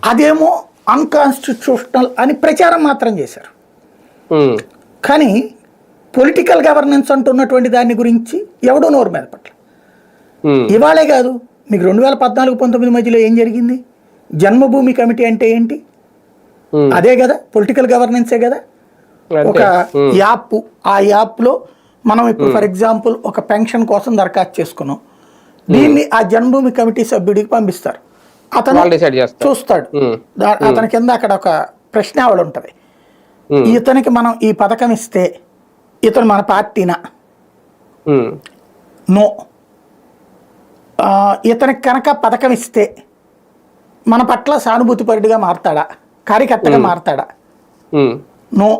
అదేమో అన్కాన్స్టిట్యూషనల్ అని ప్రచారం మాత్రం చేశారు. కానీ పొలిటికల్ గవర్నెన్స్ అంటున్నటువంటి దాని గురించి ఎవడో నోరు మీద పట్ల. ఇవాళే కాదు, మీకు 2014-19 మధ్యలో ఏం జరిగింది? జన్మభూమి కమిటీ అంటే ఏంటి? అదే కదా, పొలిటికల్ గవర్నెన్సే కదా. ఒక యాప్, ఆ యాప్లో మనం ఇప్పుడు ఫర్ ఎగ్జాంపుల్ ఒక పెన్షన్ కోసం దరఖాస్తు చేసుకున్నాం, దీన్ని ఆ జన్మభూమి కమిటీ సభ్యుడికి పంపిస్తారు, అతను చూస్తాడు. అతని కింద అక్కడ ఒక ప్రశ్నావళి ఉంటుంది, ఇతనికి మనం ఈ పథకం ఇస్తే ఇతను మన పార్టీనా, నో. ఇతనికి కనుక పథకం ఇస్తే మన పట్ల సానుభూతిపరుడిగా మారతాడా, కార్యకర్తగా మారతాడా, నో.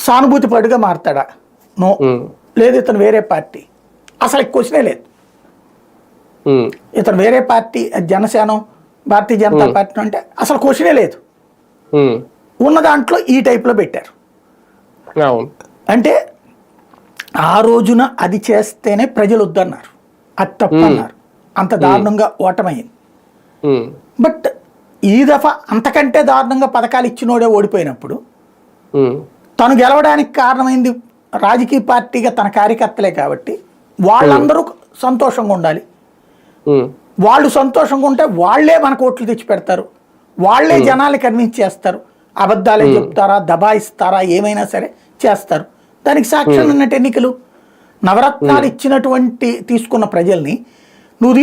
సానుభూతిపరుడిగా మారతాడా, నో. లేదు ఇతను వేరే పార్టీ, అసలు క్వశ్చనే లేదు. ఇతను వేరే పార్టీ, జనసేన, భారతీయ జనతా పార్టీ అంటే అసలు క్వశ్చనే లేదు. ఉన్న దాంట్లో ఈ టైప్లో పెట్టారు. అంటే ఆ రోజున అది చేస్తేనే ప్రజలు వద్దన్నారు, అది తప్పన్నారు, అంత దారుణంగా ఓటమైంది. బట్ ఈ దఫా అంతకంటే దారుణంగా పథకాలు ఇచ్చినోడే ఓడిపోయినప్పుడు తను గెలవడానికి కారణమైంది రాజకీయ పార్టీగా తన కార్యకర్తలే కాబట్టి వాళ్ళందరూ సంతోషంగా ఉండాలి. వాళ్ళు సంతోషంగా ఉంటే వాళ్లే మనకు ఓట్లు తెచ్చి పెడతారు, వాళ్లే జనాలు కన్విన్స్ చేస్తారు, అబద్ధాలే చెప్తారా, దబాయిస్తారా, ఏమైనా సరే చేస్తారు. దానికి సాక్ష్యం ఉన్నట్టు ఎన్నికలు. నవరత్నాలు ఇచ్చినటువంటి తీసుకున్న ప్రజల్ని నువ్వు